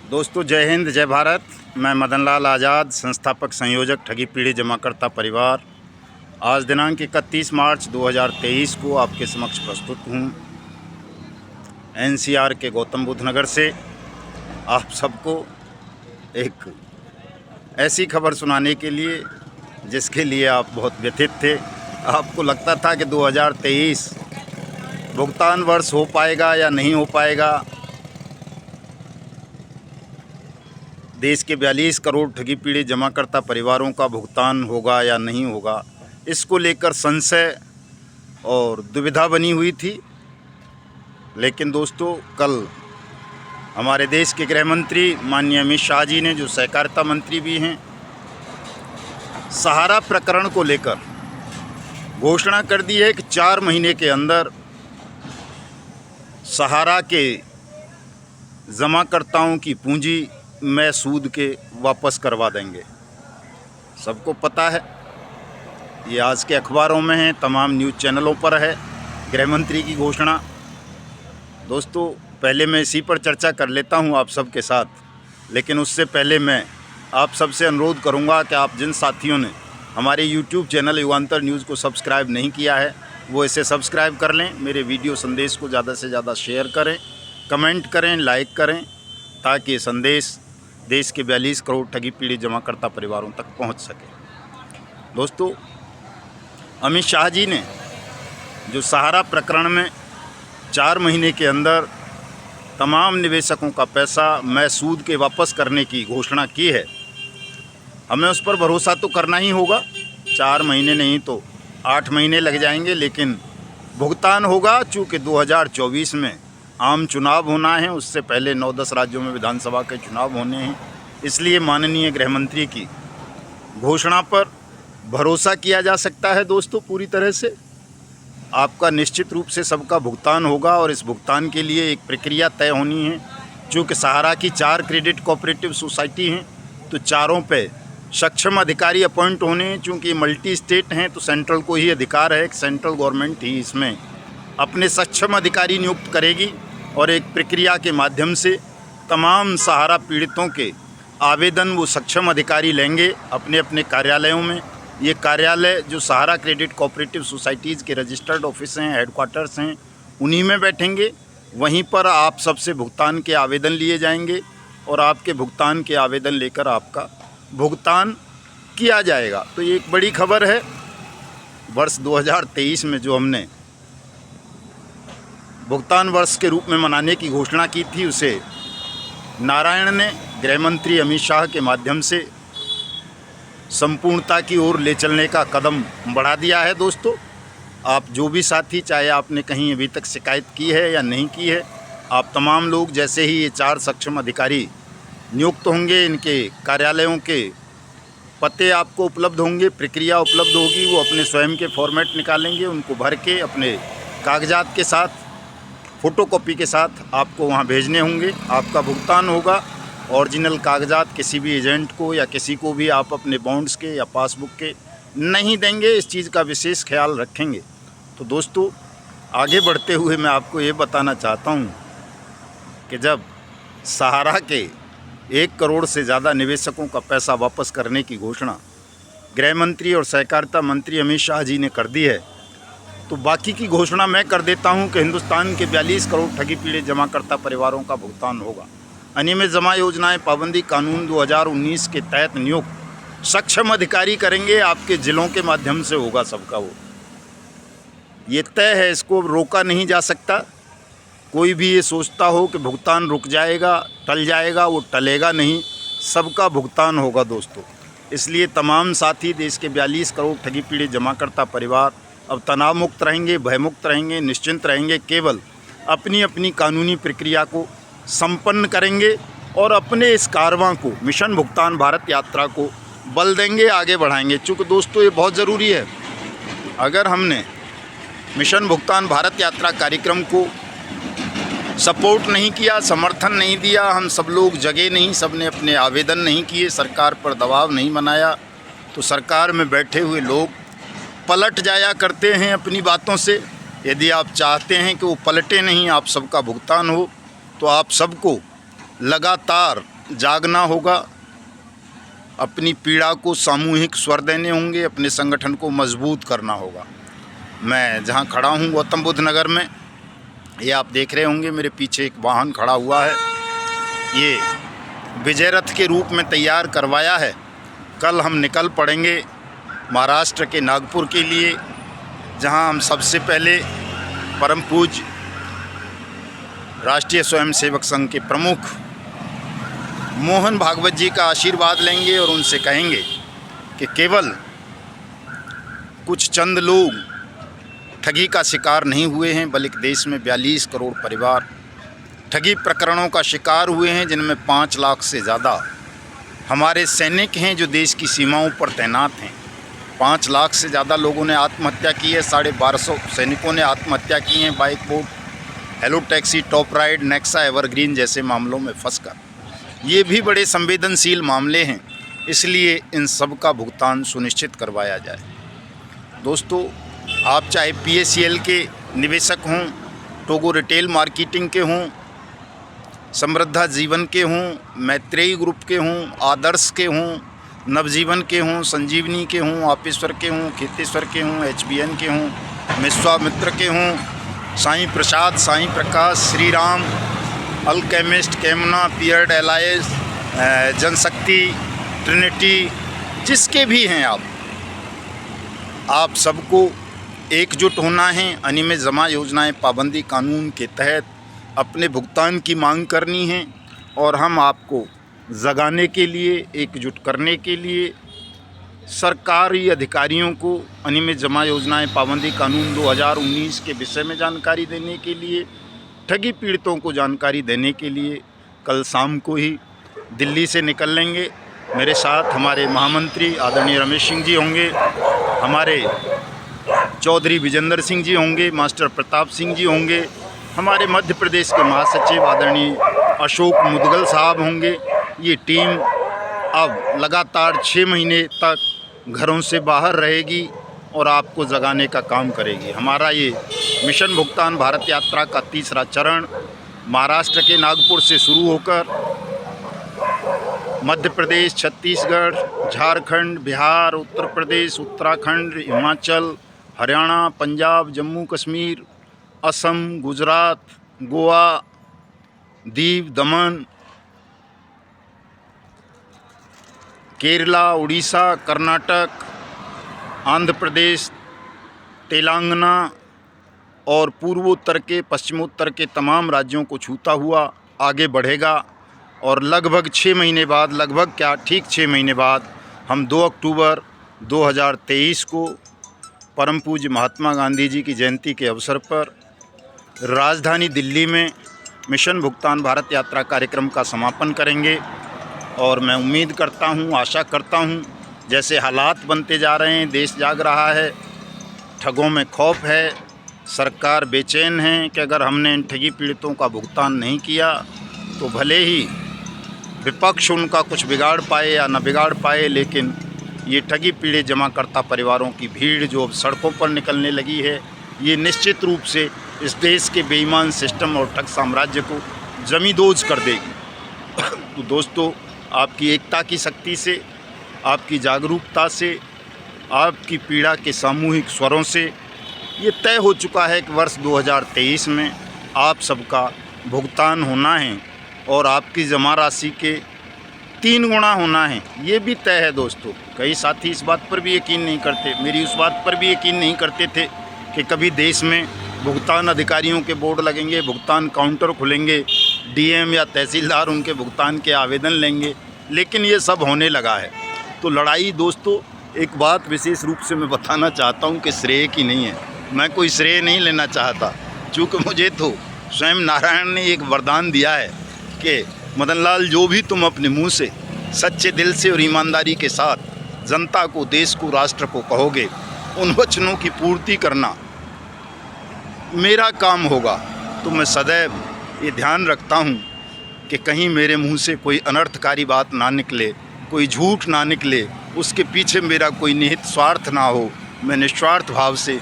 दोस्तों जय हिंद जय भारत। मैं मदन लाल आज़ाद, संस्थापक संयोजक ठगी पीड़ित जमाकर्ता परिवार, आज दिनांक 31 मार्च 2023 को आपके समक्ष प्रस्तुत हूँ एनसीआर के गौतम बुद्ध नगर से आप सबको एक ऐसी खबर सुनाने के लिए जिसके लिए आप बहुत व्यथित थे। आपको लगता था कि 2023 भुगतान वर्ष हो पाएगा या नहीं हो पाएगा। देश के 42 करोड़ ठगी पीड़ित जमाकर्ता परिवारों का भुगतान होगा या नहीं होगा, इसको लेकर संशय और दुविधा बनी हुई थी। लेकिन दोस्तों, कल हमारे देश के गृह मंत्री माननीय अमित शाह जी ने, जो सहकारिता मंत्री भी हैं, सहारा प्रकरण को लेकर घोषणा कर दी है कि 4 महीने के अंदर सहारा के जमाकर्ताओं की पूंजी में सूद के वापस करवा देंगे। सबको पता है, ये आज के अखबारों में है, तमाम न्यूज़ चैनलों पर है गृह मंत्री की घोषणा। दोस्तों, पहले मैं इसी पर चर्चा कर लेता हूं आप सबके साथ, लेकिन उससे पहले मैं आप सबसे अनुरोध करूंगा कि आप जिन साथियों ने हमारे यूट्यूब चैनल युगांतर न्यूज़ को सब्सक्राइब नहीं किया है, वो इसे सब्सक्राइब कर लें। मेरे वीडियो संदेश को ज़्यादा से ज़्यादा शेयर करें, कमेंट करें, लाइक करें, ताकि ये संदेश देश के 42 करोड़ ठगी पीड़ित जमाकर्ता परिवारों तक पहुंच सके। दोस्तों, अमित शाह जी ने जो सहारा प्रकरण में 4 महीने के अंदर तमाम निवेशकों का पैसा मैं सूद के वापस करने की घोषणा की है, हमें उस पर भरोसा तो करना ही होगा। 4 महीने नहीं तो 8 महीने लग जाएंगे, लेकिन भुगतान होगा। चूँकि 2024 में आम चुनाव होना है, उससे पहले 9-10 राज्यों में विधानसभा के चुनाव होने हैं, इसलिए माननीय गृह मंत्री की घोषणा पर भरोसा किया जा सकता है। दोस्तों, पूरी तरह से आपका निश्चित रूप से सबका भुगतान होगा, और इस भुगतान के लिए एक प्रक्रिया तय होनी है। चूँकि सहारा की 4 क्रेडिट कोऑपरेटिव सोसाइटी हैं, तो चारों पे सक्षम अधिकारी अपॉइंट होने हैं। चूँकि मल्टी स्टेट हैं, तो सेंट्रल को ही अधिकार है कि सेंट्रल गवर्नमेंट ही इसमें अपने सक्षम अधिकारी नियुक्त करेगी, और एक प्रक्रिया के माध्यम से तमाम सहारा पीड़ितों के आवेदन वो सक्षम अधिकारी लेंगे अपने अपने कार्यालयों में। ये कार्यालय जो सहारा क्रेडिट कोऑपरेटिव सोसाइटीज़ के रजिस्टर्ड ऑफिस हैं, हेडक्वार्टर्स हैं, उन्हीं में बैठेंगे। वहीं पर आप सबसे भुगतान के आवेदन लिए जाएंगे, और आपके भुगतान के आवेदन लेकर आपका भुगतान किया जाएगा। तो ये एक बड़ी खबर है। वर्ष 2023 में जो हमने भुगतान वर्ष के रूप में मनाने की घोषणा की थी, उसे नारायण ने गृह मंत्री अमित शाह के माध्यम से संपूर्णता की ओर ले चलने का कदम बढ़ा दिया है। दोस्तों, आप जो भी साथी, चाहे आपने कहीं अभी तक शिकायत की है या नहीं की है, आप तमाम लोग जैसे ही ये 4 सक्षम अधिकारी नियुक्त होंगे, इनके कार्यालयों के पते आपको उपलब्ध होंगे, प्रक्रिया उपलब्ध होगी, वो अपने स्वयं के फॉर्मेट निकालेंगे, उनको भर के अपने कागजात के साथ, फ़ोटोकॉपी के साथ आपको वहाँ भेजने होंगे। आपका भुगतान होगा। ओरिजिनल कागजात किसी भी एजेंट को या किसी को भी आप अपने बॉन्ड्स के या पासबुक के नहीं देंगे, इस चीज़ का विशेष ख्याल रखेंगे। तो दोस्तों, आगे बढ़ते हुए मैं आपको ये बताना चाहता हूँ कि जब सहारा के 1 करोड़ से ज़्यादा निवेशकों का पैसा वापस करने की घोषणा गृह मंत्री और सहकारिता मंत्री अमित शाह जी ने कर दी है, तो बाकी की घोषणा मैं कर देता हूं कि हिंदुस्तान के 42 करोड़ ठगी पीड़ित जमाकर्ता परिवारों का भुगतान होगा। अनियमित जमा योजनाएं पाबंदी कानून 2019 के तहत नियुक्त सक्षम अधिकारी करेंगे, आपके ज़िलों के माध्यम से होगा सबका। वो ये तय है, इसको रोका नहीं जा सकता। कोई भी ये सोचता हो कि भुगतान रुक जाएगा, टल जाएगा, वो टलेगा नहीं, सबका भुगतान होगा। दोस्तों, इसलिए तमाम साथी, देश के 42 करोड़ ठगी पीड़ित जमाकर्ता परिवार अब तनाव मुक्त रहेंगे, भयमुक्त रहेंगे, निश्चिंत रहेंगे। केवल अपनी अपनी कानूनी प्रक्रिया को संपन्न करेंगे और अपने इस कारवां को, मिशन भुगतान भारत यात्रा को बल देंगे, आगे बढ़ाएंगे। चूँकि दोस्तों, ये बहुत ज़रूरी है। अगर हमने मिशन भुगतान भारत यात्रा कार्यक्रम को सपोर्ट नहीं किया, समर्थन नहीं दिया, हम सब लोग जगे नहीं, सब ने अपने आवेदन नहीं किए, सरकार पर दबाव नहीं बनाया, तो सरकार में बैठे हुए लोग पलट जाया करते हैं अपनी बातों से। यदि आप चाहते हैं कि वो पलटे नहीं, आप सबका भुगतान हो, तो आप सबको लगातार जागना होगा, अपनी पीड़ा को सामूहिक स्वर देने होंगे, अपने संगठन को मजबूत करना होगा। मैं जहां खड़ा हूं गौतम बुद्ध नगर में, ये आप देख रहे होंगे मेरे पीछे एक वाहन खड़ा हुआ है। ये विजय रथ के रूप में तैयार करवाया है। कल हम निकल पड़ेंगे महाराष्ट्र के नागपुर के लिए, जहां हम सबसे पहले परम पूज्य राष्ट्रीय स्वयंसेवक संघ के प्रमुख मोहन भागवत जी का आशीर्वाद लेंगे और उनसे कहेंगे कि केवल कुछ चंद लोग ठगी का शिकार नहीं हुए हैं, बल्कि देश में 42 करोड़ परिवार ठगी प्रकरणों का शिकार हुए हैं, जिनमें 5 लाख से ज़्यादा हमारे सैनिक हैं जो देश की सीमाओं पर तैनात हैं। 5 लाख से ज़्यादा लोगों ने आत्महत्या की है, 1250 सैनिकों ने आत्महत्या की हैं bike boat, hello taxi, top ride, Nexa, evergreen जैसे मामलों में फंसकर। ये भी बड़े संवेदनशील मामले हैं, इसलिए इन सब का भुगतान सुनिश्चित करवाया जाए। दोस्तों, आप चाहे PACL के निवेशक हों, टोगो रिटेल मार्केटिंग के हों, समृद्धा जीवन के हों, मैत्रेयी ग्रुप के हों, आदर्श के हों, नवजीवन के हों, संजीवनी के हों, आपेश्वर के हों, खेतेश्वर के हों, HBN के हों, विश्वामित्र के हों, साईं प्रसाद, साईं प्रकाश, श्री राम, अल्केमिस्ट, केमना, पियर्ड एलायंस, जनशक्ति, ट्रिनिटी, जिसके भी हैं आप सबको एकजुट होना है। अनियमित जमा योजनाएं पाबंदी कानून के तहत अपने भुगतान की मांग करनी है और हम आपको जगाने के लिए, एकजुट करने के लिए, सरकारी अधिकारियों को अनियमित जमा योजनाएं पाबंदी कानून 2019 के विषय में जानकारी देने के लिए, ठगी पीड़ितों को जानकारी देने के लिए कल शाम को ही दिल्ली से निकल लेंगे। मेरे साथ हमारे महामंत्री आदरणीय रमेश सिंह जी होंगे, हमारे चौधरी विजेंद्र सिंह जी होंगे, मास्टर प्रताप सिंह जी होंगे, हमारे मध्य प्रदेश के महासचिव आदरणीय अशोक मुदगल साहब होंगे। ये टीम अब लगातार 6 महीने तक घरों से बाहर रहेगी और आपको जगाने का काम करेगी। हमारा ये मिशन भुगतान भारत यात्रा का तीसरा चरण महाराष्ट्र के नागपुर से शुरू होकर मध्य प्रदेश, छत्तीसगढ़, झारखंड, बिहार, उत्तर प्रदेश, उत्तराखंड, हिमाचल, हरियाणा, पंजाब, जम्मू कश्मीर, असम, गुजरात, गोवा, दीव, दमन, केरला, उड़ीसा, कर्नाटक, आंध्र प्रदेश, तेलंगाना और पूर्वोत्तर के, पश्चिमोत्तर के तमाम राज्यों को छूता हुआ आगे बढ़ेगा। और लगभग 6 महीने बाद, लगभग क्या, ठीक 6 महीने बाद हम 2 अक्टूबर 2023 को परम पूज्य महात्मा गांधी जी की जयंती के अवसर पर राजधानी दिल्ली में मिशन भुगतान भारत यात्रा कार्यक्रम का समापन करेंगे। और मैं उम्मीद करता हूँ, आशा करता हूँ, जैसे हालात बनते जा रहे हैं, देश जाग रहा है, ठगों में खौफ है, सरकार बेचैन है कि अगर हमने इन ठगी पीड़ितों का भुगतान नहीं किया तो भले ही विपक्ष उनका कुछ बिगाड़ पाए या न बिगाड़ पाए, लेकिन ये ठगी पीड़ित जमाकर्ता परिवारों की भीड़ जो अब सड़कों पर निकलने लगी है, ये निश्चित रूप से इस देश के बेईमान सिस्टम और ठग साम्राज्य को जमींदोज कर देगी। तो दोस्तों, आपकी एकता की शक्ति से, आपकी जागरूकता से, आपकी पीड़ा के सामूहिक स्वरों से ये तय हो चुका है कि वर्ष 2023 में आप सबका भुगतान होना है और आपकी जमा राशि के 3 गुना होना है। ये भी तय है दोस्तों। कई साथी इस बात पर भी यकीन नहीं करते, मेरी उस बात पर भी यकीन नहीं करते थे कि कभी देश में भुगतान अधिकारियों के बोर्ड लगेंगे, भुगतान काउंटर खुलेंगे, DM या तहसीलदार उनके भुगतान के आवेदन लेंगे, लेकिन ये सब होने लगा है। तो लड़ाई दोस्तों, एक बात विशेष रूप से मैं बताना चाहता हूँ कि श्रेय की नहीं है। मैं कोई श्रेय नहीं लेना चाहता, चूँकि मुझे तो स्वयं नारायण ने एक वरदान दिया है कि मदन लाल, जो भी तुम अपने मुँह से सच्चे दिल से और ईमानदारी के साथ जनता को, देश को, राष्ट्र को कहोगे, उन वचनों की पूर्ति करना मेरा काम होगा। तो मैं सदैव ये ध्यान रखता हूँ कि कहीं मेरे मुंह से कोई अनर्थकारी बात ना निकले, कोई झूठ ना निकले, उसके पीछे मेरा कोई निहित स्वार्थ ना हो। मैं निस्वार्थ भाव से,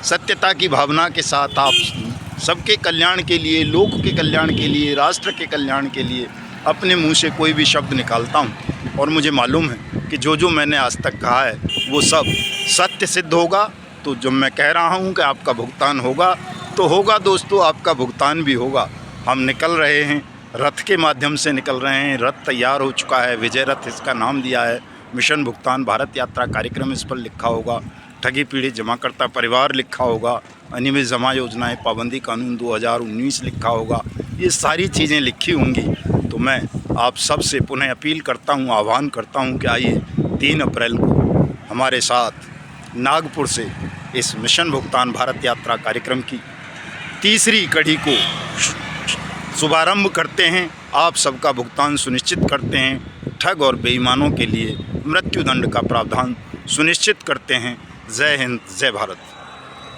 सत्यता की भावना के साथ आप सबके कल्याण के लिए, लोक के कल्याण के लिए, राष्ट्र के कल्याण के लिए अपने मुंह से कोई भी शब्द निकालता हूं और मुझे मालूम है कि जो मैंने आज तक कहा है वो सब सत्य सिद्ध होगा। तो जब मैं कह रहा हूं कि आपका भुगतान होगा तो होगा दोस्तों, आपका भुगतान भी होगा। हम निकल रहे हैं, रथ के माध्यम से निकल रहे हैं। रथ तैयार हो चुका है, विजय रथ इसका नाम दिया है। मिशन भुगतान भारत यात्रा कार्यक्रम इस पर लिखा होगा। ठगी पीड़ित जमाकर्ता परिवार लिखा होगा। अनियमित जमा योजनाएं पाबंदी कानून 2019 लिखा होगा। ये सारी चीज़ें लिखी होंगी। तो मैं आप सब से पुनः अपील करता हूँ, आह्वान करता हूँ कि आइए 3 अप्रैल को हमारे साथ नागपुर से इस मिशन भुगतान भारत यात्रा कार्यक्रम की तीसरी कड़ी को शुभारंभ करते हैं। आप सबका भुगतान सुनिश्चित करते हैं। ठग और बेईमानों के लिए मृत्युदंड का प्रावधान सुनिश्चित करते हैं। जय हिंद, जय भारत।